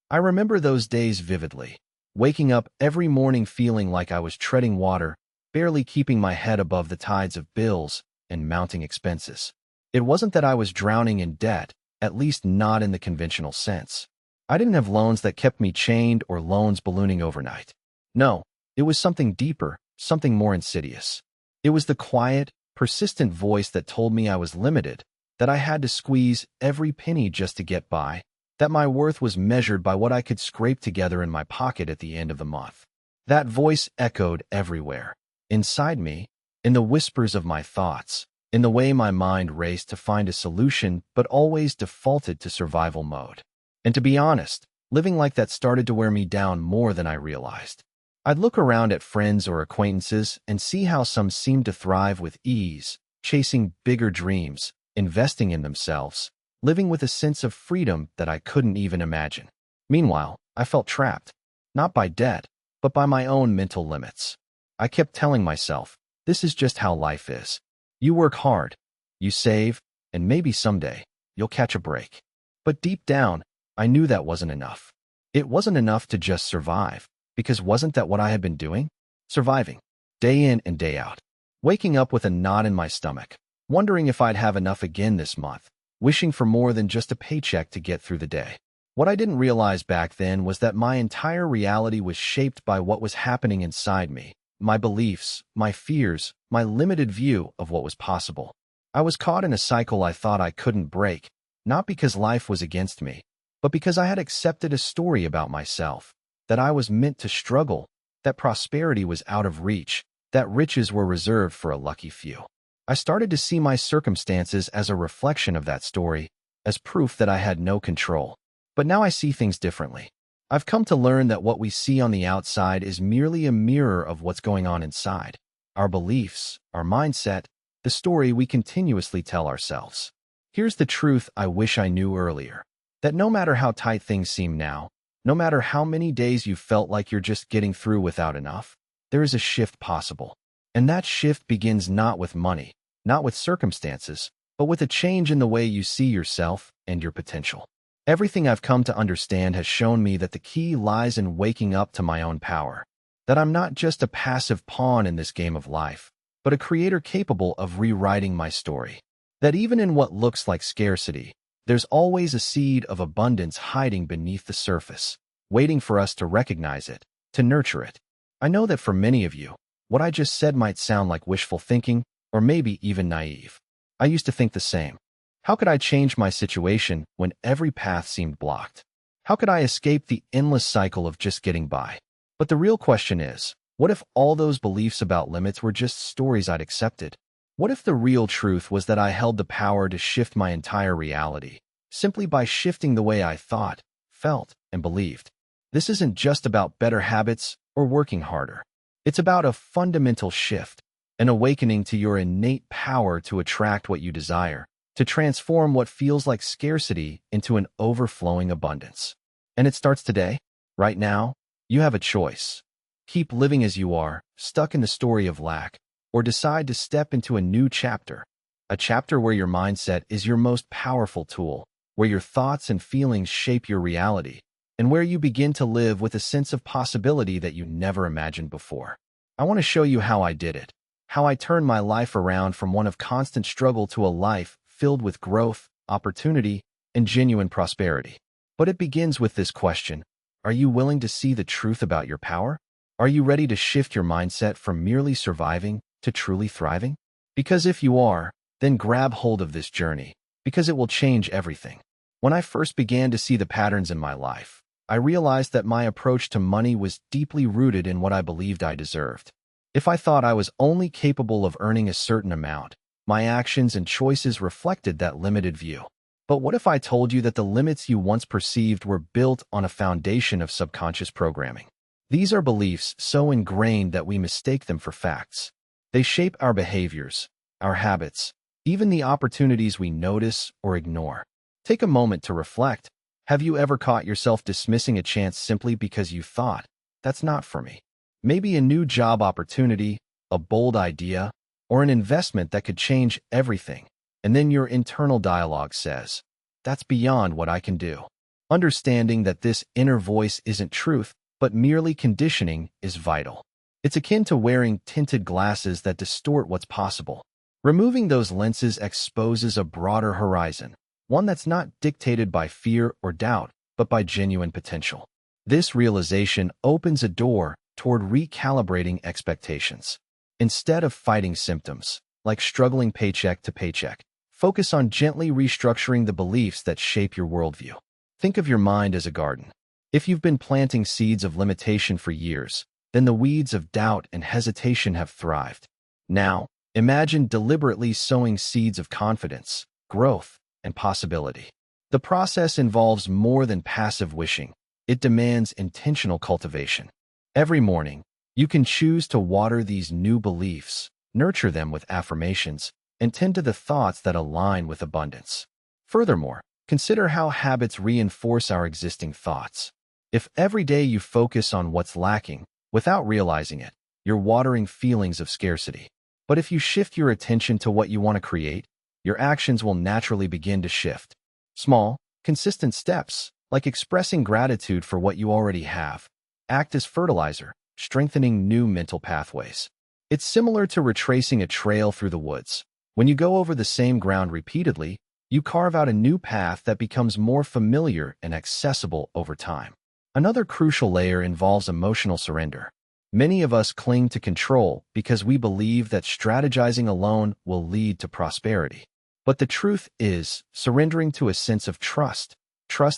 I remember those days vividly, waking up every morning feeling like I was treading water, barely keeping my head above the tides of bills and mounting expenses. It wasn't that I was drowning in debt, at least not in the conventional sense. I didn't have loans that kept me chained or loans ballooning overnight. No, it was something deeper, something more insidious. It was the quiet, persistent voice that told me I was limited, that I had to squeeze every penny just to get by, that my worth was measured by what I could scrape together in my pocket at the end of the month. That voice echoed everywhere, inside me, in the whispers of my thoughts, in the way my mind raced to find a solution but always defaulted to survival mode. And to be honest, living like that started to wear me down more than I realized. I'd look around at friends or acquaintances and see how some seemed to thrive with ease, chasing bigger dreams, investing in themselves, living with a sense of freedom that I couldn't even imagine. Meanwhile, I felt trapped, not by debt, but by my own mental limits. I kept telling myself, this is just how life is. You work hard, you save, and maybe someday, you'll catch a break. But deep down, I knew that wasn't enough. It wasn't enough to just survive, because wasn't that what I had been doing? Surviving, day in and day out. Waking up with a knot in my stomach, wondering if I'd have enough again this month, wishing for more than just a paycheck to get through the day. What I didn't realize back then was that my entire reality was shaped by what was happening inside me, my beliefs, my fears, my limited view of what was possible. I was caught in a cycle I thought I couldn't break, not because life was against me, but because I had accepted a story about myself, that I was meant to struggle, that prosperity was out of reach, that riches were reserved for a lucky few. I started to see my circumstances as a reflection of that story, as proof that I had no control. But now I see things differently. I've come to learn that what we see on the outside is merely a mirror of what's going on inside. Our beliefs, our mindset, the story we continuously tell ourselves. Here's the truth I wish I knew earlier. That no matter how tight things seem now, no matter how many days you felt like you're just getting through without enough, there is a shift possible. And that shift begins not with money, not with circumstances, but with a change in the way you see yourself and your potential. Everything I've come to understand has shown me that the key lies in waking up to my own power, that I'm not just a passive pawn in this game of life, but a creator capable of rewriting my story. That even in what looks like scarcity, there's always a seed of abundance hiding beneath the surface, waiting for us to recognize it, to nurture it. I know that for many of you, what I just said might sound like wishful thinking, or maybe even naive. I used to think the same. How could I change my situation when every path seemed blocked? How could I escape the endless cycle of just getting by? But the real question is, what if all those beliefs about limits were just stories I'd accepted? What if the real truth was that I held the power to shift my entire reality, simply by shifting the way I thought, felt, and believed? This isn't just about better habits or working harder. It's about a fundamental shift, an awakening to your innate power to attract what you desire, to transform what feels like scarcity into an overflowing abundance. And it starts today, right now. You have a choice. Keep living as you are, stuck in the story of lack, or decide to step into a new chapter, a chapter where your mindset is your most powerful tool, where your thoughts and feelings shape your reality, and where you begin to live with a sense of possibility that you never imagined before. I want to show you how I did it, how I turned my life around from one of constant struggle to a life filled with growth, opportunity, and genuine prosperity. But it begins with this question: are you willing to see the truth about your power? Are you ready to shift your mindset from merely surviving to truly thriving? Because if you are, then grab hold of this journey, because it will change everything. When I first began to see the patterns in my life, I realized that my approach to money was deeply rooted in what I believed I deserved. If I thought I was only capable of earning a certain amount, my actions and choices reflected that limited view. But what if I told you that the limits you once perceived were built on a foundation of subconscious programming? These are beliefs so ingrained that we mistake them for facts. They shape our behaviors, our habits, even the opportunities we notice or ignore. Take a moment to reflect. Have you ever caught yourself dismissing a chance simply because you thought, "That's not for me"? Maybe a new job opportunity, a bold idea, or an investment that could change everything. And then your internal dialogue says, "That's beyond what I can do." Understanding that this inner voice isn't truth, but merely conditioning is vital. It's akin to wearing tinted glasses that distort what's possible. Removing those lenses exposes a broader horizon, one that's not dictated by fear or doubt, but by genuine potential. This realization opens a door toward recalibrating expectations. Instead of fighting symptoms, like struggling paycheck to paycheck, focus on gently restructuring the beliefs that shape your worldview. Think of your mind as a garden. If you've been planting seeds of limitation for years, then the weeds of doubt and hesitation have thrived. Now, imagine deliberately sowing seeds of confidence, growth, and possibility. The process involves more than passive wishing. It demands intentional cultivation. Every morning, you can choose to water these new beliefs, nurture them with affirmations, and tend to the thoughts that align with abundance. Furthermore, consider how habits reinforce our existing thoughts. If every day you focus on what's lacking, without realizing it, you're watering feelings of scarcity. But if you shift your attention to what you want to create, your actions will naturally begin to shift. Small, consistent steps, like expressing gratitude for what you already have, act as fertilizer, strengthening new mental pathways. It's similar to retracing a trail through the woods. When you go over the same ground repeatedly, you carve out a new path that becomes more familiar and accessible over time. Another crucial layer involves emotional surrender. Many of us cling to control because we believe that strategizing alone will lead to prosperity. But the truth is, surrendering to a sense of trust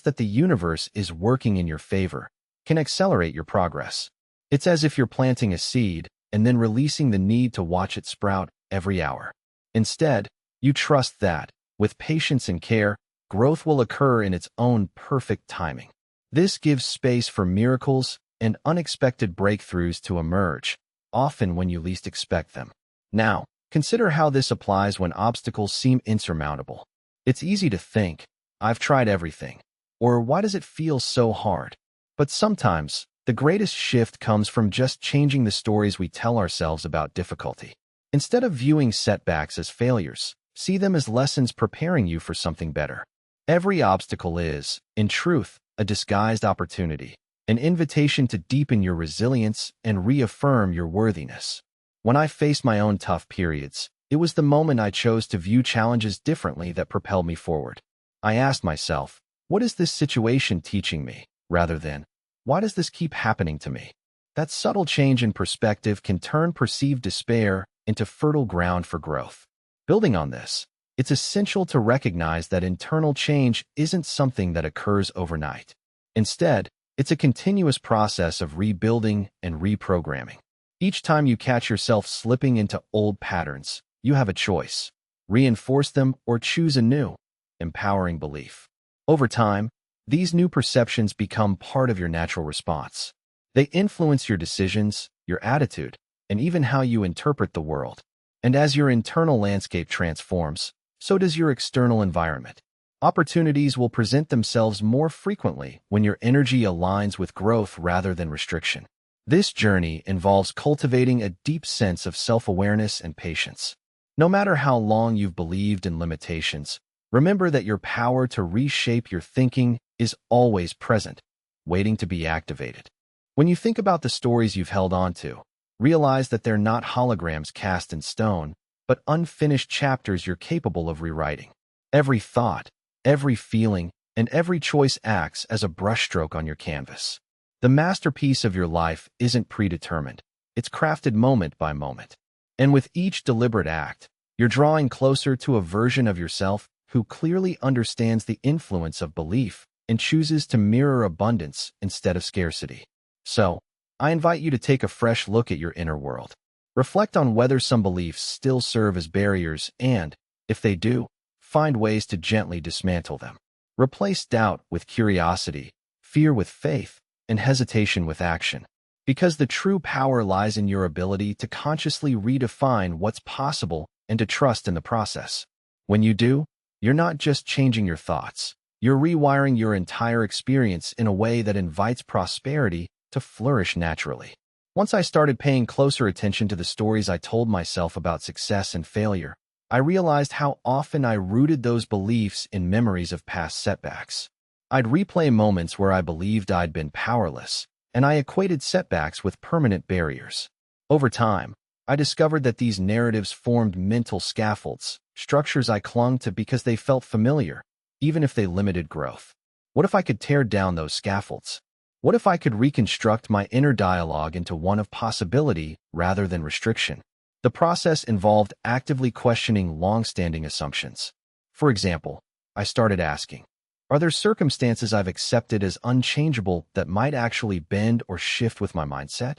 that the universe is working in your favor, can accelerate your progress. It's as if you're planting a seed and then releasing the need to watch it sprout every hour. Instead, you trust that, with patience and care, growth will occur in its own perfect timing. This gives space for miracles and unexpected breakthroughs to emerge, often when you least expect them. Now, consider how this applies when obstacles seem insurmountable. It's easy to think, "I've tried everything," or "Why does it feel so hard?" But sometimes, the greatest shift comes from just changing the stories we tell ourselves about difficulty. Instead of viewing setbacks as failures, see them as lessons preparing you for something better. Every obstacle is, in truth, a disguised opportunity, an invitation to deepen your resilience and reaffirm your worthiness. When I faced my own tough periods, it was the moment I chose to view challenges differently that propelled me forward. I asked myself, what is this situation teaching me, rather than, why does this keep happening to me? That subtle change in perspective can turn perceived despair into fertile ground for growth. Building on this, it's essential to recognize that internal change isn't something that occurs overnight. Instead, it's a continuous process of rebuilding and reprogramming. Each time you catch yourself slipping into old patterns, you have a choice: reinforce them or choose a new, empowering belief. Over time, these new perceptions become part of your natural response. They influence your decisions, your attitude, and even how you interpret the world. And as your internal landscape transforms, so does your external environment. Opportunities will present themselves more frequently when your energy aligns with growth rather than restriction. This journey involves cultivating a deep sense of self-awareness and patience. No matter how long you've believed in limitations, remember that your power to reshape your thinking is always present, waiting to be activated. When you think about the stories you've held on to, realize that they're not holograms cast in stone, but unfinished chapters you're capable of rewriting. Every thought, every feeling, and every choice acts as a brushstroke on your canvas. The masterpiece of your life isn't predetermined. It's crafted moment by moment. And with each deliberate act, you're drawing closer to a version of yourself who clearly understands the influence of belief and chooses to mirror abundance instead of scarcity. So, I invite you to take a fresh look at your inner world. Reflect on whether some beliefs still serve as barriers and, if they do, find ways to gently dismantle them. Replace doubt with curiosity, fear with faith, and hesitation with action. Because the true power lies in your ability to consciously redefine what's possible and to trust in the process. When you do, you're not just changing your thoughts. You're rewiring your entire experience in a way that invites prosperity to flourish naturally. Once I started paying closer attention to the stories I told myself about success and failure, I realized how often I rooted those beliefs in memories of past setbacks. I'd replay moments where I believed I'd been powerless, and I equated setbacks with permanent barriers. Over time, I discovered that these narratives formed mental scaffolds, structures I clung to because they felt familiar, even if they limited growth. What if I could tear down those scaffolds? What if I could reconstruct my inner dialogue into one of possibility rather than restriction? The process involved actively questioning long-standing assumptions. For example, I started asking, are there circumstances I've accepted as unchangeable that might actually bend or shift with my mindset?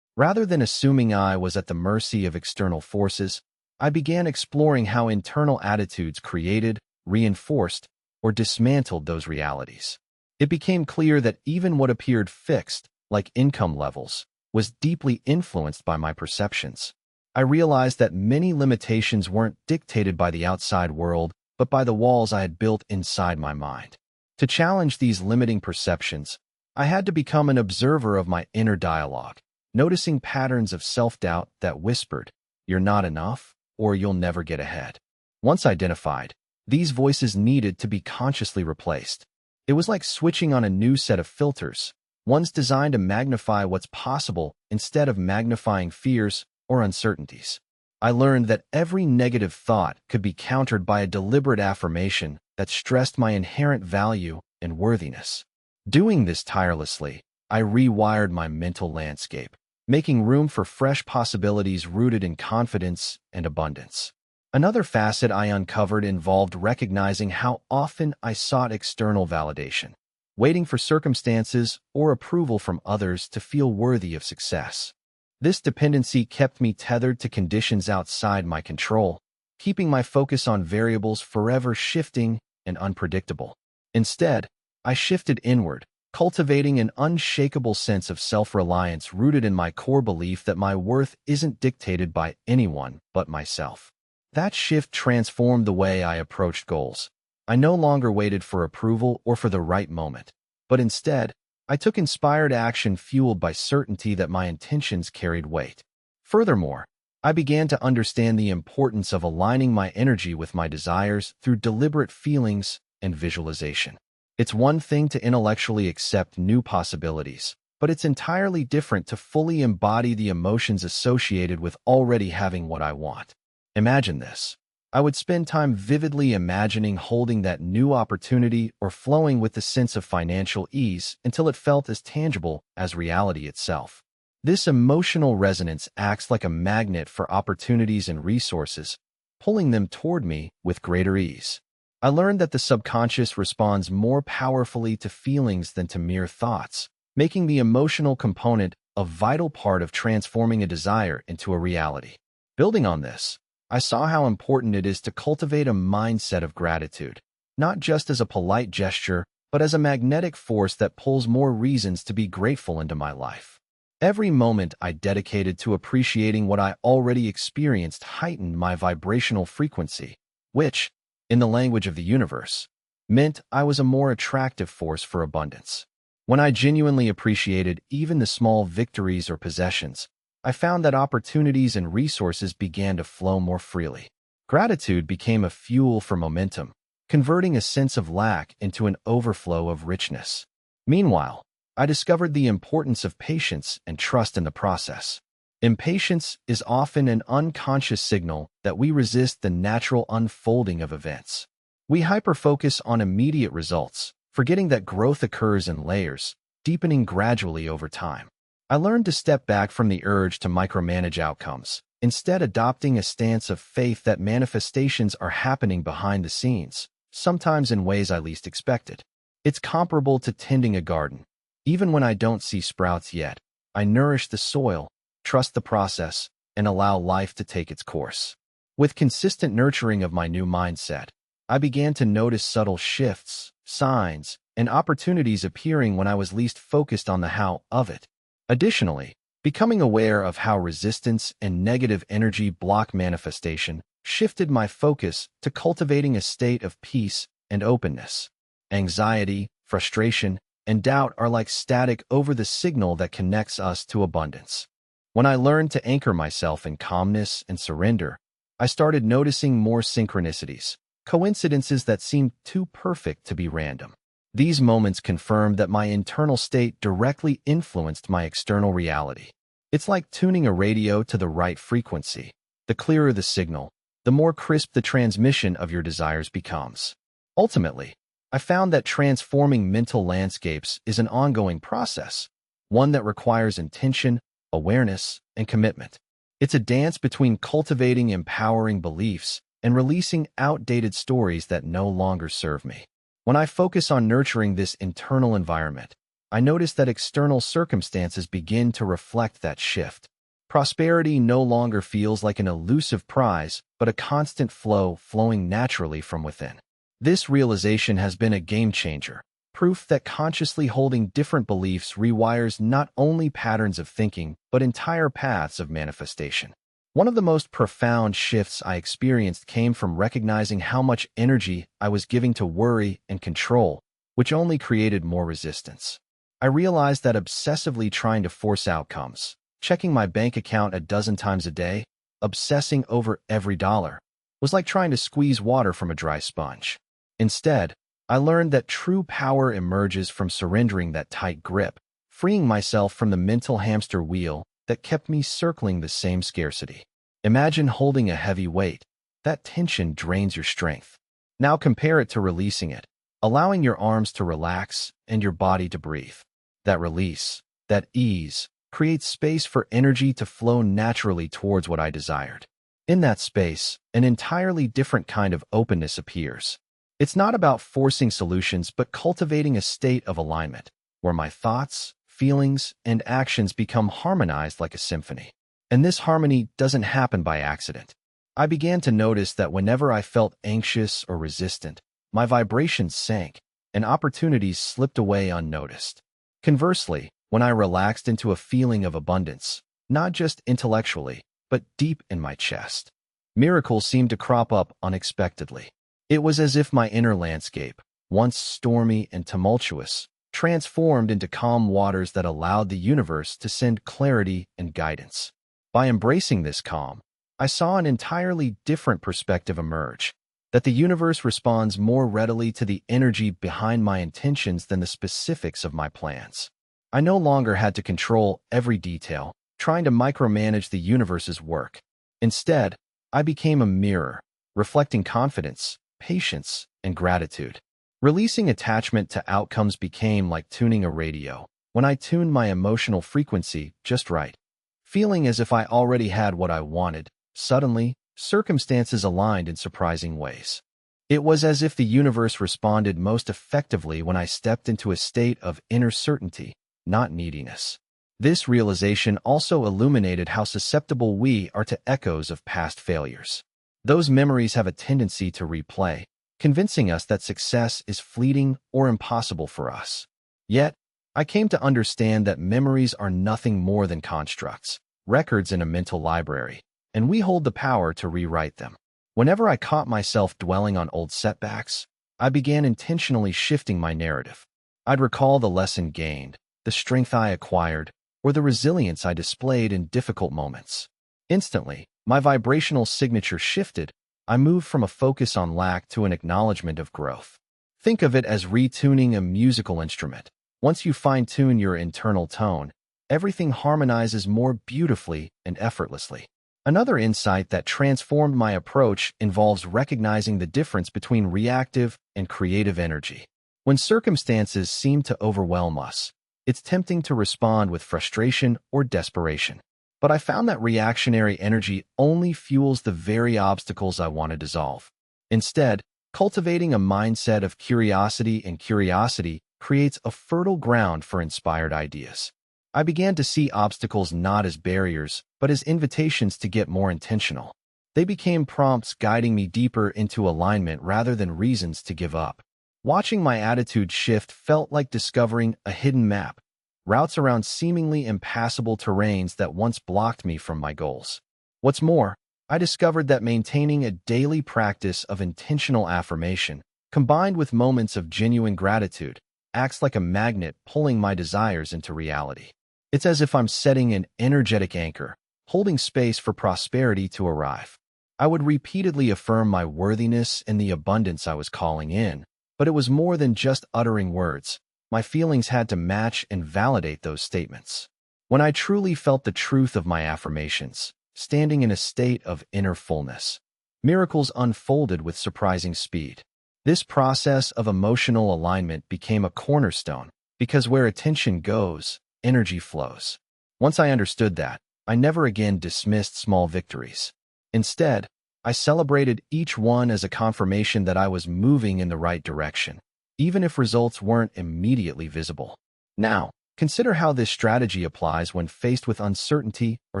Rather than assuming I was at the mercy of external forces, I began exploring how internal attitudes created, reinforced, or dismantled those realities. It became clear that even what appeared fixed, like income levels, was deeply influenced by my perceptions. I realized that many limitations weren't dictated by the outside world, but by the walls I had built inside my mind. To challenge these limiting perceptions, I had to become an observer of my inner dialogue, noticing patterns of self-doubt that whispered, "You're not enough," or "You'll never get ahead." Once identified, these voices needed to be consciously replaced. It was like switching on a new set of filters, ones designed to magnify what's possible instead of magnifying fears or uncertainties. I learned that every negative thought could be countered by a deliberate affirmation that stressed my inherent value and worthiness. Doing this tirelessly, I rewired my mental landscape, making room for fresh possibilities rooted in confidence and abundance. Another facet I uncovered involved recognizing how often I sought external validation, waiting for circumstances or approval from others to feel worthy of success. This dependency kept me tethered to conditions outside my control, keeping my focus on variables forever shifting and unpredictable. Instead, I shifted inward, cultivating an unshakable sense of self-reliance rooted in my core belief that my worth isn't dictated by anyone but myself. That shift transformed the way I approached goals. I no longer waited for approval or for the right moment, but instead, I took inspired action fueled by certainty that my intentions carried weight. Furthermore, I began to understand the importance of aligning my energy with my desires through deliberate feelings and visualization. It's one thing to intellectually accept new possibilities, but it's entirely different to fully embody the emotions associated with already having what I want. Imagine this. I would spend time vividly imagining holding that new opportunity or flowing with the sense of financial ease until it felt as tangible as reality itself. This emotional resonance acts like a magnet for opportunities and resources, pulling them toward me with greater ease. I learned that the subconscious responds more powerfully to feelings than to mere thoughts, making the emotional component a vital part of transforming a desire into a reality. Building on this, I saw how important it is to cultivate a mindset of gratitude, not just as a polite gesture, but as a magnetic force that pulls more reasons to be grateful into my life. Every moment I dedicated to appreciating what I already experienced heightened my vibrational frequency, which, in the language of the universe, meant I was a more attractive force for abundance. When I genuinely appreciated even the small victories or possessions, I found that opportunities and resources began to flow more freely. Gratitude became a fuel for momentum, converting a sense of lack into an overflow of richness. Meanwhile, I discovered the importance of patience and trust in the process. Impatience is often an unconscious signal that we resist the natural unfolding of events. We hyper-focus on immediate results, forgetting that growth occurs in layers, deepening gradually over time. I learned to step back from the urge to micromanage outcomes, instead adopting a stance of faith that manifestations are happening behind the scenes, sometimes in ways I least expected. It's comparable to tending a garden. Even when I don't see sprouts yet, I nourish the soil, trust the process, and allow life to take its course. With consistent nurturing of my new mindset, I began to notice subtle shifts, signs, and opportunities appearing when I was least focused on the how of it. Additionally, becoming aware of how resistance and negative energy block manifestation shifted my focus to cultivating a state of peace and openness. Anxiety, frustration, and doubt are like static over the signal that connects us to abundance. When I learned to anchor myself in calmness and surrender, I started noticing more synchronicities, coincidences that seemed too perfect to be random. These moments confirmed that my internal state directly influenced my external reality. It's like tuning a radio to the right frequency. The clearer the signal, the more crisp the transmission of your desires becomes. Ultimately, I found that transforming mental landscapes is an ongoing process, one that requires intention, awareness, and commitment. It's a dance between cultivating empowering beliefs and releasing outdated stories that no longer serve me. When I focus on nurturing this internal environment, I notice that external circumstances begin to reflect that shift. Prosperity no longer feels like an elusive prize, but a constant flow flowing naturally from within. This realization has been a game changer, proof that consciously holding different beliefs rewires not only patterns of thinking, but entire paths of manifestation. One of the most profound shifts I experienced came from recognizing how much energy I was giving to worry and control, which only created more resistance. I realized that obsessively trying to force outcomes, checking my bank account a dozen times a day, obsessing over every dollar, was like trying to squeeze water from a dry sponge. Instead, I learned that true power emerges from surrendering that tight grip, freeing myself from the mental hamster wheel that kept me circling the same scarcity. Imagine holding a heavy weight. That tension drains your strength. Now compare it to releasing it, allowing your arms to relax and your body to breathe. That release, that ease, creates space for energy to flow naturally towards what I desired. In that space, an entirely different kind of openness appears. It's not about forcing solutions, but cultivating a state of alignment, where my thoughts, feelings, and actions become harmonized like a symphony. And this harmony doesn't happen by accident. I began to notice that whenever I felt anxious or resistant, my vibrations sank, and opportunities slipped away unnoticed. Conversely, when I relaxed into a feeling of abundance, not just intellectually, but deep in my chest, miracles seemed to crop up unexpectedly. It was as if my inner landscape, once stormy and tumultuous, transformed into calm waters that allowed the universe to send clarity and guidance. By embracing this calm, I saw an entirely different perspective emerge, that the universe responds more readily to the energy behind my intentions than the specifics of my plans. I no longer had to control every detail, trying to micromanage the universe's work. Instead, I became a mirror, reflecting confidence, patience, and gratitude. Releasing attachment to outcomes became like tuning a radio. When I tuned my emotional frequency just right, feeling as if I already had what I wanted, suddenly, circumstances aligned in surprising ways. It was as if the universe responded most effectively when I stepped into a state of inner certainty, not neediness. This realization also illuminated how susceptible we are to echoes of past failures. Those memories have a tendency to replay, convincing us that success is fleeting or impossible for us. Yet, I came to understand that memories are nothing more than constructs, records in a mental library, and we hold the power to rewrite them. Whenever I caught myself dwelling on old setbacks, I began intentionally shifting my narrative. I'd recall the lesson gained, the strength I acquired, or the resilience I displayed in difficult moments. Instantly, my vibrational signature shifted. I moved from a focus on lack to an acknowledgement of growth. Think of it as retuning a musical instrument. Once you fine-tune your internal tone, everything harmonizes more beautifully and effortlessly. Another insight that transformed my approach involves recognizing the difference between reactive and creative energy. When circumstances seem to overwhelm us, it's tempting to respond with frustration or desperation. But I found that reactionary energy only fuels the very obstacles I want to dissolve. Instead, cultivating a mindset of curiosity and curiosity creates a fertile ground for inspired ideas. I began to see obstacles not as barriers, but as invitations to get more intentional. They became prompts guiding me deeper into alignment rather than reasons to give up. Watching my attitude shift felt like discovering a hidden map, routes around seemingly impassable terrains that once blocked me from my goals. What's more, I discovered that maintaining a daily practice of intentional affirmation, combined with moments of genuine gratitude, acts like a magnet pulling my desires into reality. It's as if I'm setting an energetic anchor, holding space for prosperity to arrive. I would repeatedly affirm my worthiness and the abundance I was calling in, But it was more than just uttering words. My feelings had to match and validate those statements. When I truly felt the truth of my affirmations, standing in a state of inner fullness, miracles unfolded with surprising speed. This process of emotional alignment became a cornerstone because where attention goes, energy flows. Once I understood that, I never again dismissed small victories. Instead, I celebrated each one as a confirmation that I was moving in the right direction, even if results weren't immediately visible. Now, consider how this strategy applies when faced with uncertainty or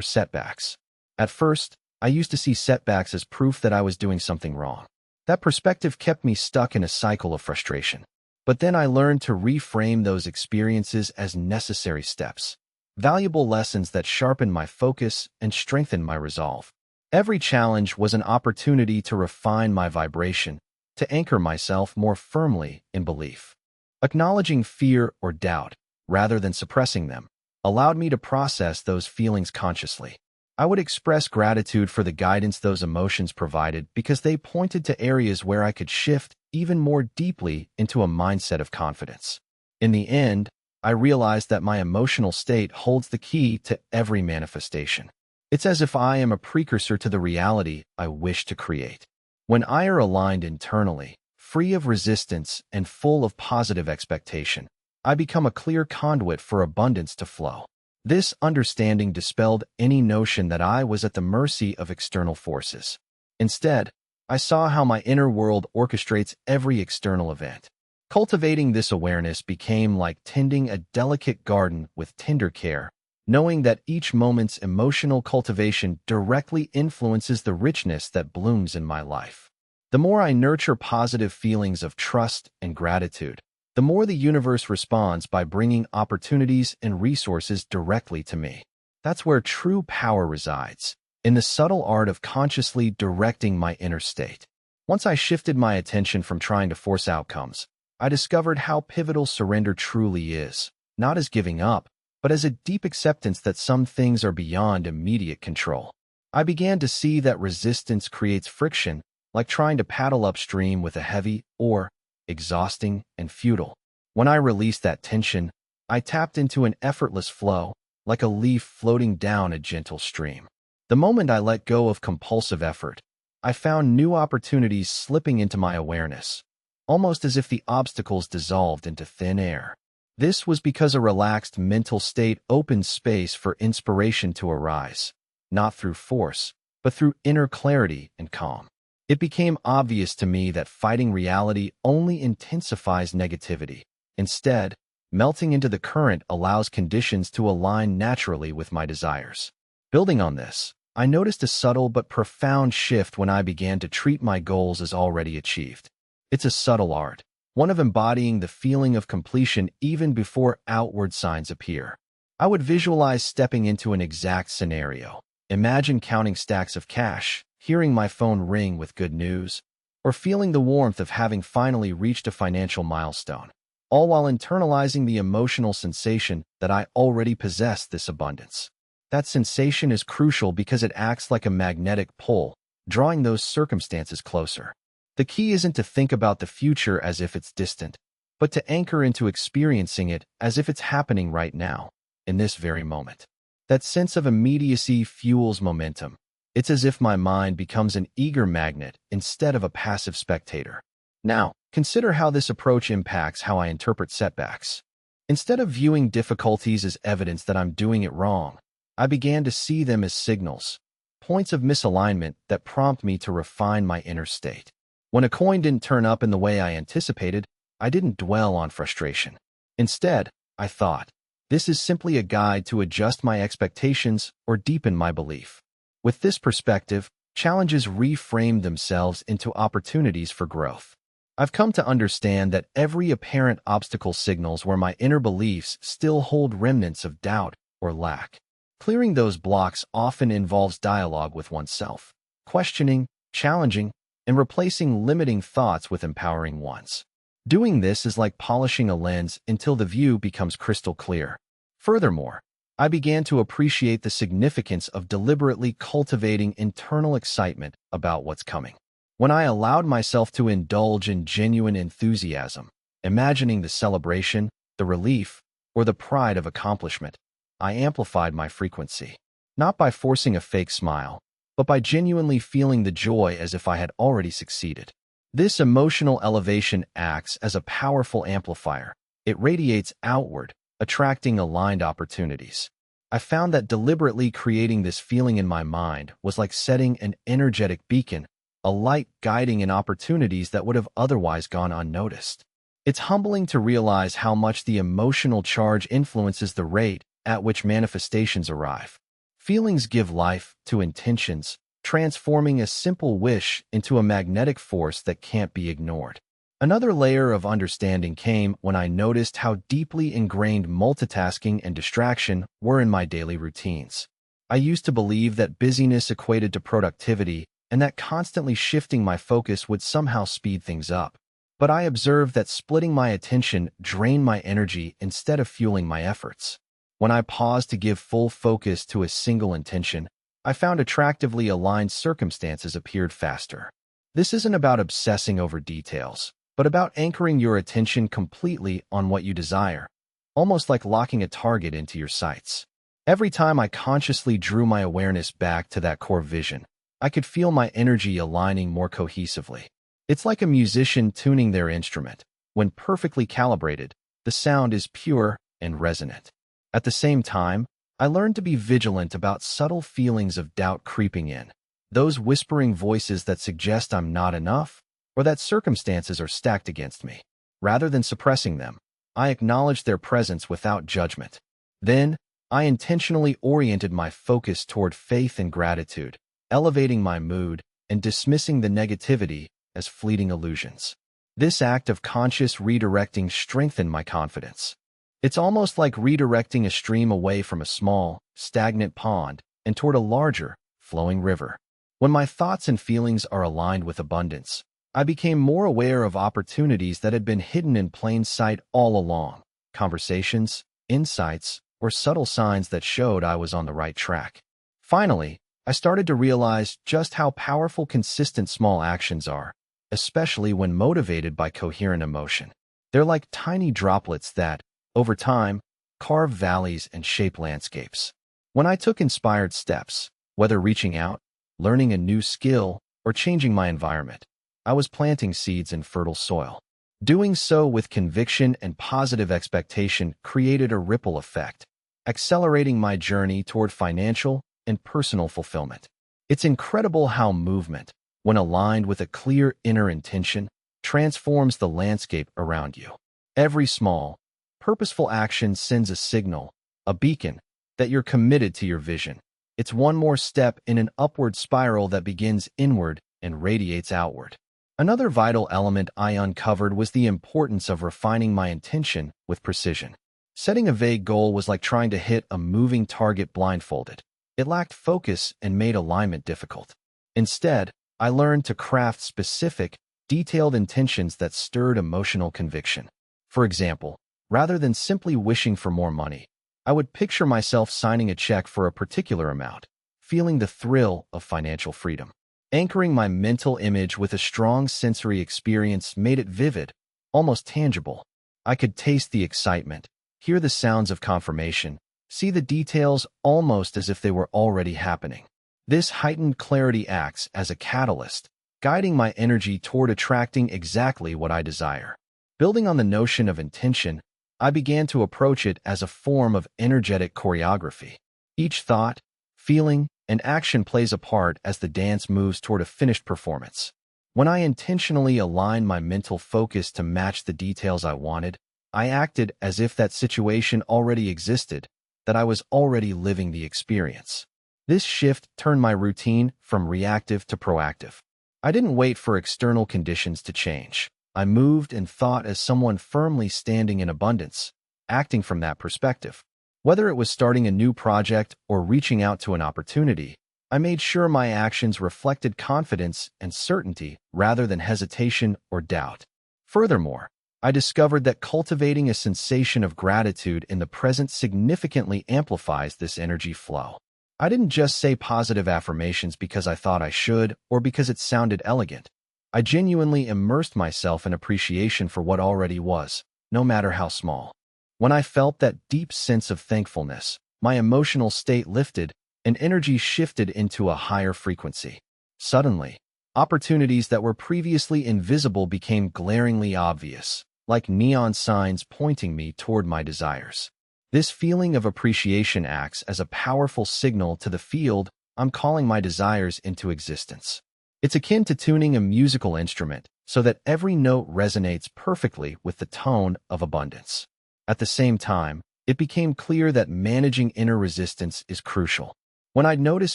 setbacks. At first, I used to see setbacks as proof that I was doing something wrong. That perspective kept me stuck in a cycle of frustration. But then I learned to reframe those experiences as necessary steps, valuable lessons that sharpened my focus and strengthened my resolve. Every challenge was an opportunity to refine my vibration, to anchor myself more firmly in belief. Acknowledging fear or doubt, rather than suppressing them, allowed me to process those feelings consciously. I would express gratitude for the guidance those emotions provided because they pointed to areas where I could shift even more deeply into a mindset of confidence. In the end, I realized that my emotional state holds the key to every manifestation. It's as if I am a precursor to the reality I wish to create. When I are aligned internally, free of resistance and full of positive expectation, I become a clear conduit for abundance to flow. This understanding dispelled any notion that I was at the mercy of external forces. Instead, I saw how my inner world orchestrates every external event. Cultivating this awareness became like tending a delicate garden with tender care, knowing that each moment's emotional cultivation directly influences the richness that blooms in my life. The more I nurture positive feelings of trust and gratitude, the more the universe responds by bringing opportunities and resources directly to me. That's where true power resides, in the subtle art of consciously directing my inner state. Once I shifted my attention from trying to force outcomes, I discovered how pivotal surrender truly is, not as giving up, but as a deep acceptance that some things are beyond immediate control. I began to see that resistance creates friction, like trying to paddle upstream with a heavy oar, exhausting and futile. When I released that tension, I tapped into an effortless flow, like a leaf floating down a gentle stream. The moment I let go of compulsive effort, I found new opportunities slipping into my awareness, almost as if the obstacles dissolved into thin air. This was because a relaxed mental state opened space for inspiration to arise, not through force, but through inner clarity and calm. It became obvious to me that fighting reality only intensifies negativity. Instead, melting into the current allows conditions to align naturally with my desires. Building on this, I noticed a subtle but profound shift when I began to treat my goals as already achieved. It's a subtle art, one of embodying the feeling of completion even before outward signs appear. I would visualize stepping into an exact scenario. Imagine counting stacks of cash, hearing my phone ring with good news, or feeling the warmth of having finally reached a financial milestone, all while internalizing the emotional sensation that I already possessed this abundance. That sensation is crucial because it acts like a magnetic pull, drawing those circumstances closer. The key isn't to think about the future as if it's distant, but to anchor into experiencing it as if it's happening right now, in this very moment. That sense of immediacy fuels momentum. It's as if my mind becomes an eager magnet instead of a passive spectator. Now, consider how this approach impacts how I interpret setbacks. Instead of viewing difficulties as evidence that I'm doing it wrong, I began to see them as signals, points of misalignment that prompt me to refine my inner state. When a coin didn't turn up in the way I anticipated, I didn't dwell on frustration. Instead, I thought, this is simply a guide to adjust my expectations or deepen my belief. With this perspective, challenges reframe themselves into opportunities for growth. I've come to understand that every apparent obstacle signals where my inner beliefs still hold remnants of doubt or lack. Clearing those blocks often involves dialogue with oneself, questioning, challenging, and replacing limiting thoughts with empowering ones. Doing this is like polishing a lens until the view becomes crystal clear. Furthermore, I began to appreciate the significance of deliberately cultivating internal excitement about what's coming. When I allowed myself to indulge in genuine enthusiasm, imagining the celebration, the relief, or the pride of accomplishment, I amplified my frequency. Not by forcing a fake smile, but by genuinely feeling the joy as if I had already succeeded. This emotional elevation acts as a powerful amplifier. It radiates outward, attracting aligned opportunities. I found that deliberately creating this feeling in my mind was like setting an energetic beacon, a light guiding in opportunities that would have otherwise gone unnoticed. It's humbling to realize how much the emotional charge influences the rate at which manifestations arrive. Feelings give life to intentions, transforming a simple wish into a magnetic force that can't be ignored. Another layer of understanding came when I noticed how deeply ingrained multitasking and distraction were in my daily routines. I used to believe that busyness equated to productivity and that constantly shifting my focus would somehow speed things up. But I observed that splitting my attention drained my energy instead of fueling my efforts. When I paused to give full focus to a single intention, I found attractively aligned circumstances appeared faster. This isn't about obsessing over details, but about anchoring your attention completely on what you desire, almost like locking a target into your sights. Every time I consciously drew my awareness back to that core vision, I could feel my energy aligning more cohesively. It's like a musician tuning their instrument. When perfectly calibrated, the sound is pure and resonant. At the same time, I learned to be vigilant about subtle feelings of doubt creeping in, those whispering voices that suggest I'm not enough or that circumstances are stacked against me. Rather than suppressing them, I acknowledged their presence without judgment. Then, I intentionally oriented my focus toward faith and gratitude, elevating my mood and dismissing the negativity as fleeting illusions. This act of conscious redirecting strengthened my confidence. It's almost like redirecting a stream away from a small, stagnant pond and toward a larger, flowing river. When my thoughts and feelings are aligned with abundance, I became more aware of opportunities that had been hidden in plain sight all along, conversations, insights, or subtle signs that showed I was on the right track. Finally, I started to realize just how powerful consistent small actions are, especially when motivated by coherent emotion. They're like tiny droplets that, over time, carve valleys and shape landscapes. When I took inspired steps, whether reaching out, learning a new skill, or changing my environment, I was planting seeds in fertile soil. Doing so with conviction and positive expectation created a ripple effect, accelerating my journey toward financial and personal fulfillment. It's incredible how movement, when aligned with a clear inner intention, transforms the landscape around you. Every small, purposeful action sends a signal, a beacon, that you're committed to your vision. It's one more step in an upward spiral that begins inward and radiates outward. Another vital element I uncovered was the importance of refining my intention with precision. Setting a vague goal was like trying to hit a moving target blindfolded. It lacked focus and made alignment difficult. Instead, I learned to craft specific, detailed intentions that stirred emotional conviction. For example, rather than simply wishing for more money, I would picture myself signing a check for a particular amount, feeling the thrill of financial freedom. Anchoring my mental image with a strong sensory experience made it vivid, almost tangible. I could taste the excitement, hear the sounds of confirmation, see the details almost as if they were already happening. This heightened clarity acts as a catalyst, guiding my energy toward attracting exactly what I desire. Building on the notion of intention, I began to approach it as a form of energetic choreography. Each thought, feeling, and action plays a part as the dance moves toward a finished performance. When I intentionally aligned my mental focus to match the details I wanted, I acted as if that situation already existed, that I was already living the experience. This shift turned my routine from reactive to proactive. I didn't wait for external conditions to change. I moved and thought as someone firmly standing in abundance, acting from that perspective. Whether it was starting a new project or reaching out to an opportunity, I made sure my actions reflected confidence and certainty rather than hesitation or doubt. Furthermore, I discovered that cultivating a sensation of gratitude in the present significantly amplifies this energy flow. I didn't just say positive affirmations because I thought I should or because it sounded elegant. I genuinely immersed myself in appreciation for what already was, no matter how small. When I felt that deep sense of thankfulness, my emotional state lifted and energy shifted into a higher frequency. Suddenly, opportunities that were previously invisible became glaringly obvious, like neon signs pointing me toward my desires. This feeling of appreciation acts as a powerful signal to the field I'm calling my desires into existence. It's akin to tuning a musical instrument so that every note resonates perfectly with the tone of abundance. At the same time, it became clear that managing inner resistance is crucial. When I'd notice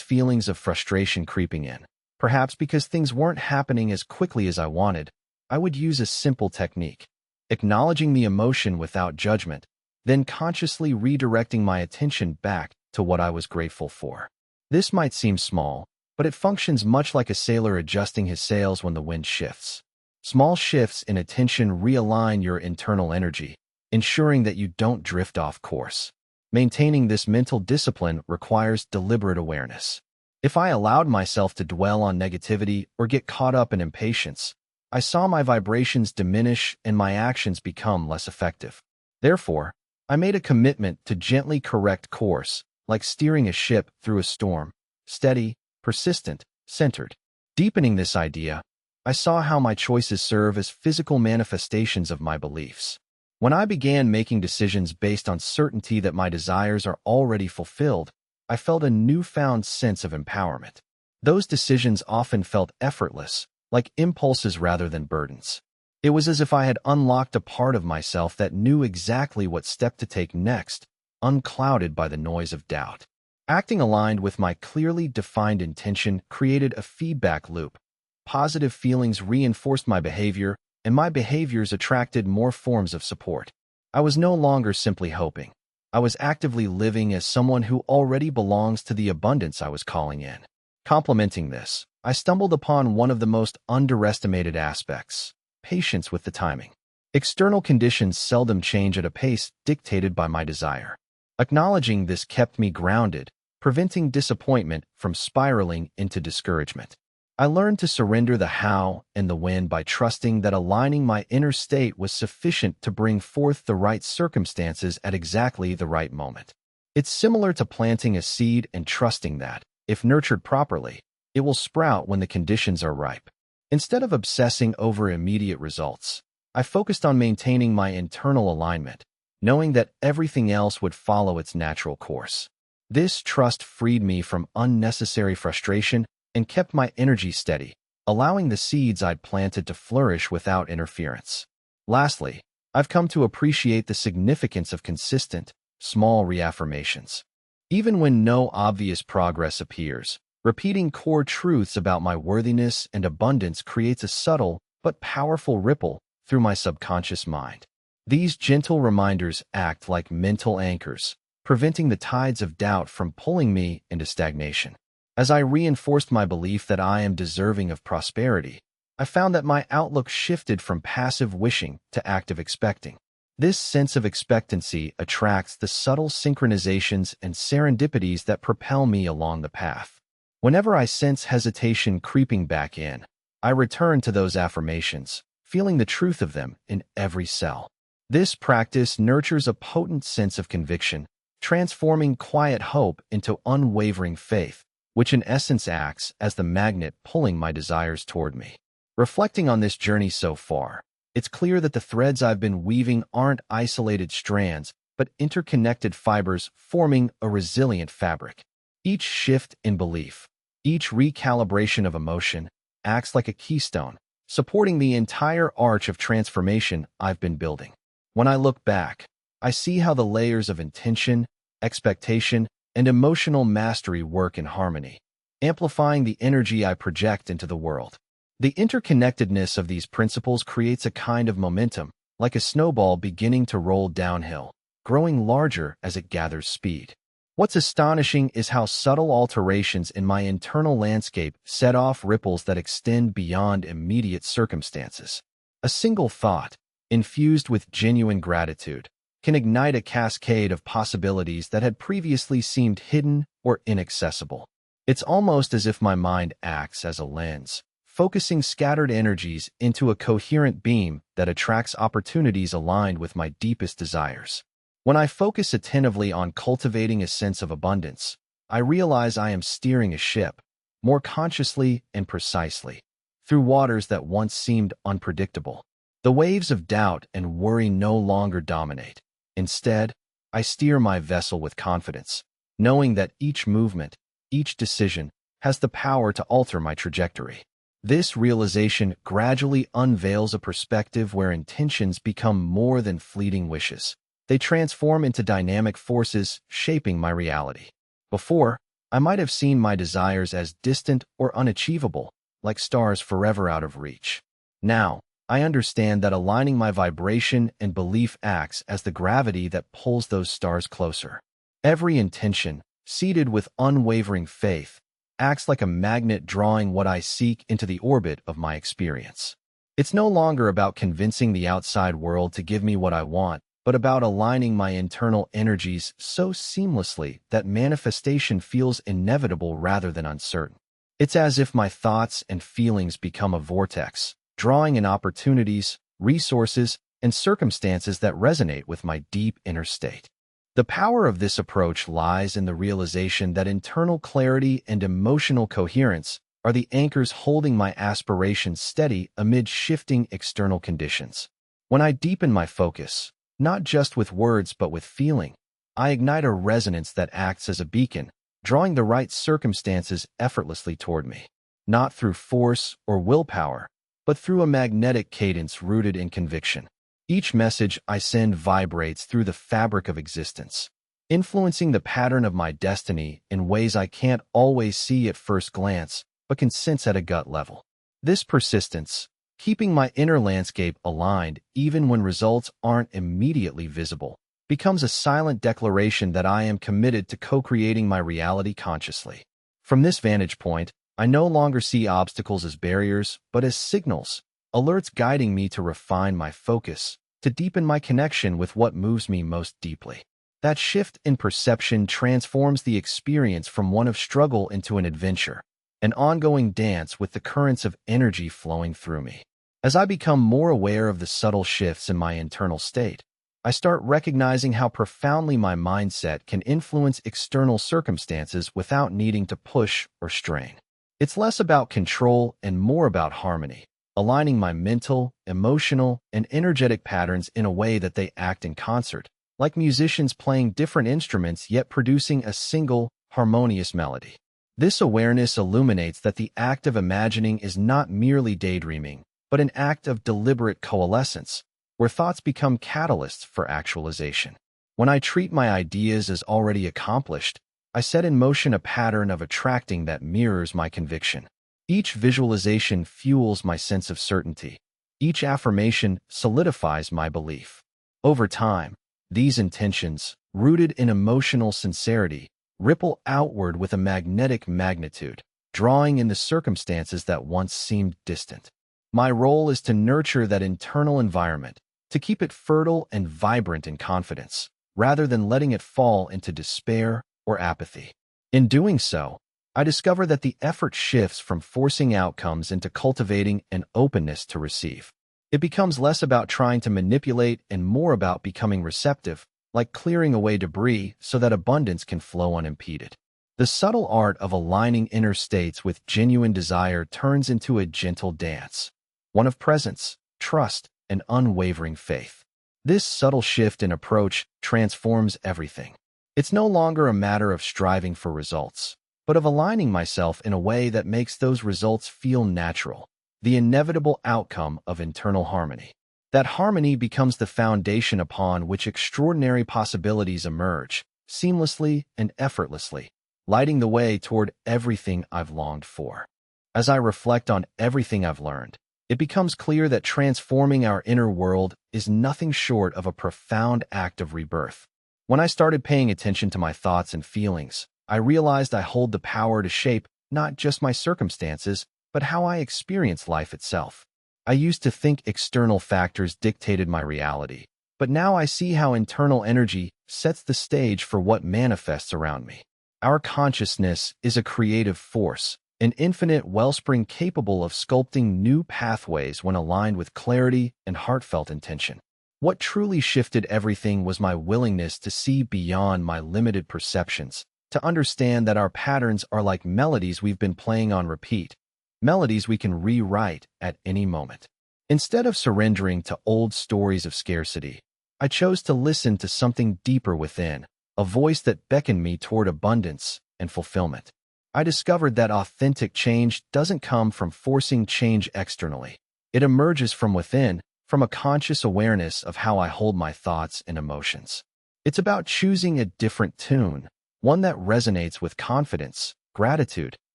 feelings of frustration creeping in, perhaps because things weren't happening as quickly as I wanted, I would use a simple technique: acknowledging the emotion without judgment, then consciously redirecting my attention back to what I was grateful for. This might seem small, but it functions much like a sailor adjusting his sails when the wind shifts. Small shifts in attention realign your internal energy, ensuring that you don't drift off course. Maintaining this mental discipline requires deliberate awareness. If I allowed myself to dwell on negativity or get caught up in impatience, I saw my vibrations diminish and my actions become less effective. Therefore, I made a commitment to gently correct course, like steering a ship through a storm: steady, persistent, centered. Deepening this idea, I saw how my choices serve as physical manifestations of my beliefs. When I began making decisions based on certainty that my desires are already fulfilled, I felt a newfound sense of empowerment. Those decisions often felt effortless, like impulses rather than burdens. It was as if I had unlocked a part of myself that knew exactly what step to take next, unclouded by the noise of doubt. Acting aligned with my clearly defined intention created a feedback loop. Positive feelings reinforced my behavior, and my behaviors attracted more forms of support. I was no longer simply hoping. I was actively living as someone who already belongs to the abundance I was calling in. Complementing this, I stumbled upon one of the most underestimated aspects: patience with the timing. External conditions seldom change at a pace dictated by my desire. Acknowledging this kept me grounded, preventing disappointment from spiraling into discouragement. I learned to surrender the how and the when by trusting that aligning my inner state was sufficient to bring forth the right circumstances at exactly the right moment. It's similar to planting a seed and trusting that, if nurtured properly, it will sprout when the conditions are ripe. Instead of obsessing over immediate results, I focused on maintaining my internal alignment, knowing that everything else would follow its natural course. This trust freed me from unnecessary frustration and kept my energy steady, allowing the seeds I'd planted to flourish without interference. Lastly, I've come to appreciate the significance of consistent, small reaffirmations. Even when no obvious progress appears, repeating core truths about my worthiness and abundance creates a subtle but powerful ripple through my subconscious mind. These gentle reminders act like mental anchors, preventing the tides of doubt from pulling me into stagnation. As I reinforced my belief that I am deserving of prosperity, I found that my outlook shifted from passive wishing to active expecting. This sense of expectancy attracts the subtle synchronizations and serendipities that propel me along the path. Whenever I sense hesitation creeping back in, I return to those affirmations, feeling the truth of them in every cell. This practice nurtures a potent sense of conviction, transforming quiet hope into unwavering faith, which in essence acts as the magnet pulling my desires toward me. Reflecting on this journey so far, it's clear that the threads I've been weaving aren't isolated strands, but interconnected fibers forming a resilient fabric. Each shift in belief, each recalibration of emotion, acts like a keystone, supporting the entire arch of transformation I've been building. When I look back, I see how the layers of intention, expectation, and emotional mastery work in harmony, amplifying the energy I project into the world. The interconnectedness of these principles creates a kind of momentum, like a snowball beginning to roll downhill, growing larger as it gathers speed. What's astonishing is how subtle alterations in my internal landscape set off ripples that extend beyond immediate circumstances. A single thought, infused with genuine gratitude, can ignite a cascade of possibilities that had previously seemed hidden or inaccessible. It's almost as if my mind acts as a lens, focusing scattered energies into a coherent beam that attracts opportunities aligned with my deepest desires. When I focus attentively on cultivating a sense of abundance, I realize I am steering a ship, more consciously and precisely, through waters that once seemed unpredictable. The waves of doubt and worry no longer dominate. Instead, I steer my vessel with confidence, knowing that each movement, each decision, has the power to alter my trajectory. This realization gradually unveils a perspective where intentions become more than fleeting wishes. They transform into dynamic forces shaping my reality. Before, I might have seen my desires as distant or unachievable, like stars forever out of reach. Now, I understand that aligning my vibration and belief acts as the gravity that pulls those stars closer. Every intention, seeded with unwavering faith, acts like a magnet drawing what I seek into the orbit of my experience. It's no longer about convincing the outside world to give me what I want, but about aligning my internal energies so seamlessly that manifestation feels inevitable rather than uncertain. It's as if my thoughts and feelings become a vortex, drawing in opportunities, resources, and circumstances that resonate with my deep inner state. The power of this approach lies in the realization that internal clarity and emotional coherence are the anchors holding my aspirations steady amid shifting external conditions. When I deepen my focus, not just with words but with feeling, I ignite a resonance that acts as a beacon, drawing the right circumstances effortlessly toward me, not through force or willpower, but through a magnetic cadence rooted in conviction. Each message I send vibrates through the fabric of existence, influencing the pattern of my destiny in ways I can't always see at first glance, but can sense at a gut level. This persistence, keeping my inner landscape aligned even when results aren't immediately visible, becomes a silent declaration that I am committed to co-creating my reality consciously. From this vantage point, I no longer see obstacles as barriers, but as signals, alerts guiding me to refine my focus, to deepen my connection with what moves me most deeply. That shift in perception transforms the experience from one of struggle into an adventure, an ongoing dance with the currents of energy flowing through me. As I become more aware of the subtle shifts in my internal state, I start recognizing how profoundly my mindset can influence external circumstances without needing to push or strain. It's less about control and more about harmony, aligning my mental, emotional, and energetic patterns in a way that they act in concert, like musicians playing different instruments yet producing a single, harmonious melody. This awareness illuminates that the act of imagining is not merely daydreaming, but an act of deliberate coalescence, where thoughts become catalysts for actualization. When I treat my ideas as already accomplished, I set in motion a pattern of attracting that mirrors my conviction. Each visualization fuels my sense of certainty. Each affirmation solidifies my belief. Over time, these intentions, rooted in emotional sincerity, ripple outward with a magnetic magnitude, drawing in the circumstances that once seemed distant. My role is to nurture that internal environment, to keep it fertile and vibrant in confidence, rather than letting it fall into despair or apathy. In doing so, I discover that the effort shifts from forcing outcomes into cultivating an openness to receive. It becomes less about trying to manipulate and more about becoming receptive, like clearing away debris so that abundance can flow unimpeded. The subtle art of aligning inner states with genuine desire turns into a gentle dance, one of presence, trust, and unwavering faith. This subtle shift in approach transforms everything. It's no longer a matter of striving for results, but of aligning myself in a way that makes those results feel natural, the inevitable outcome of internal harmony. That harmony becomes the foundation upon which extraordinary possibilities emerge, seamlessly and effortlessly, lighting the way toward everything I've longed for. As I reflect on everything I've learned, it becomes clear that transforming our inner world is nothing short of a profound act of rebirth. When I started paying attention to my thoughts and feelings, I realized I hold the power to shape not just my circumstances, but how I experience life itself. I used to think external factors dictated my reality, but now I see how internal energy sets the stage for what manifests around me. Our consciousness is a creative force, an infinite wellspring capable of sculpting new pathways when aligned with clarity and heartfelt intention. What truly shifted everything was my willingness to see beyond my limited perceptions, to understand that our patterns are like melodies we've been playing on repeat, melodies we can rewrite at any moment. Instead of surrendering to old stories of scarcity, I chose to listen to something deeper within, a voice that beckoned me toward abundance and fulfillment. I discovered that authentic change doesn't come from forcing change externally. It emerges from within, from a conscious awareness of how I hold my thoughts and emotions. It's about choosing a different tune, one that resonates with confidence, gratitude,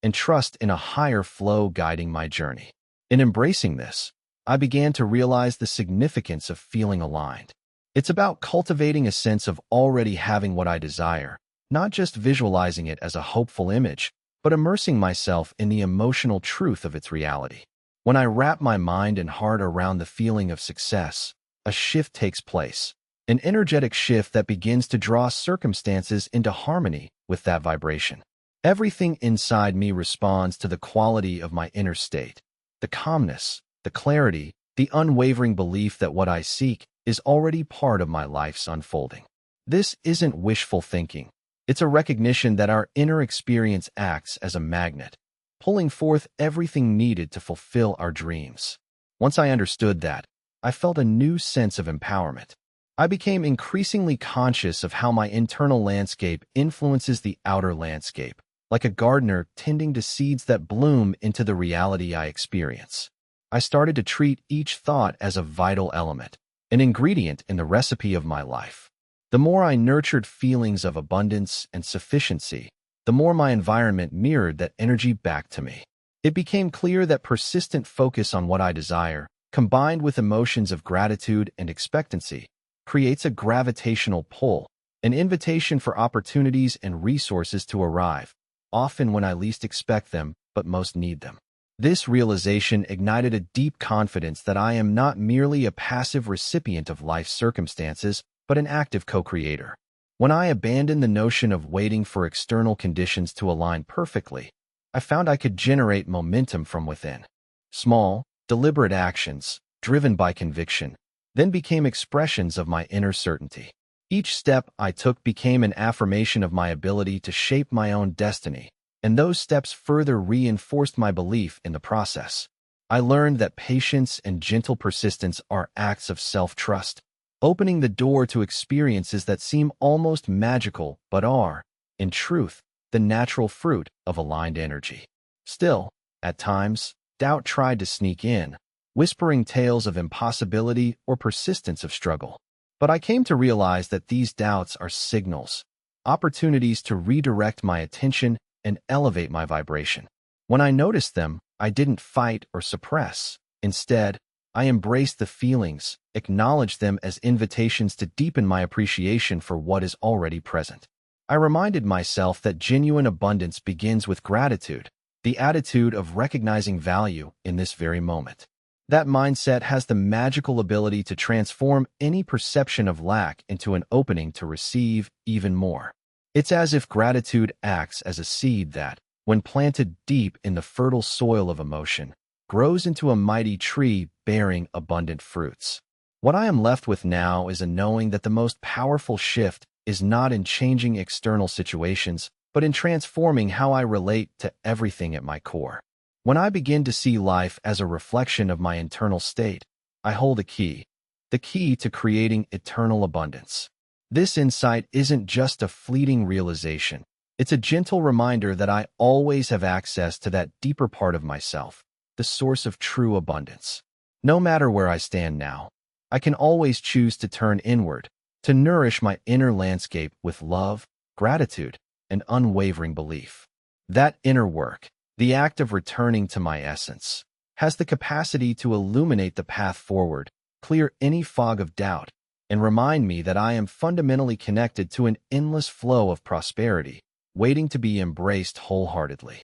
and trust in a higher flow guiding my journey. In embracing this, I began to realize the significance of feeling aligned. It's about cultivating a sense of already having what I desire, not just visualizing it as a hopeful image, but immersing myself in the emotional truth of its reality. When I wrap my mind and heart around the feeling of success, a shift takes place, an energetic shift that begins to draw circumstances into harmony with that vibration. Everything inside me responds to the quality of my inner state, the calmness, the clarity, the unwavering belief that what I seek is already part of my life's unfolding. This isn't wishful thinking. It's a recognition that our inner experience acts as a magnet, pulling forth everything needed to fulfill our dreams. Once I understood that, I felt a new sense of empowerment. I became increasingly conscious of how my internal landscape influences the outer landscape, like a gardener tending to seeds that bloom into the reality I experience. I started to treat each thought as a vital element, an ingredient in the recipe of my life. The more I nurtured feelings of abundance and sufficiency, the more my environment mirrored that energy back to me. It became clear that persistent focus on what I desire, combined with emotions of gratitude and expectancy, creates a gravitational pull, an invitation for opportunities and resources to arrive, often when I least expect them but most need them. This realization ignited a deep confidence that I am not merely a passive recipient of life's circumstances, but an active co-creator. When I abandoned the notion of waiting for external conditions to align perfectly, I found I could generate momentum from within. Small, deliberate actions, driven by conviction, then became expressions of my inner certainty. Each step I took became an affirmation of my ability to shape my own destiny, and those steps further reinforced my belief in the process. I learned that patience and gentle persistence are acts of self-trust, opening the door to experiences that seem almost magical but are, in truth, the natural fruit of aligned energy. Still, at times, doubt tried to sneak in, whispering tales of impossibility or persistence of struggle. But I came to realize that these doubts are signals, opportunities to redirect my attention and elevate my vibration. When I noticed them, I didn't fight or suppress. Instead, I embraced the feelings, acknowledged them as invitations to deepen my appreciation for what is already present. I reminded myself that genuine abundance begins with gratitude, the attitude of recognizing value in this very moment. That mindset has the magical ability to transform any perception of lack into an opening to receive even more. It's as if gratitude acts as a seed that, when planted deep in the fertile soil of emotion, grows into a mighty tree bearing abundant fruits. What I am left with now is a knowing that the most powerful shift is not in changing external situations, but in transforming how I relate to everything at my core. When I begin to see life as a reflection of my internal state, I hold the key to creating eternal abundance. This insight isn't just a fleeting realization. It's a gentle reminder that I always have access to that deeper part of myself, the source of true abundance. No matter where I stand now, I can always choose to turn inward, to nourish my inner landscape with love, gratitude, and unwavering belief. That inner work, the act of returning to my essence, has the capacity to illuminate the path forward, clear any fog of doubt, and remind me that I am fundamentally connected to an endless flow of prosperity, waiting to be embraced wholeheartedly.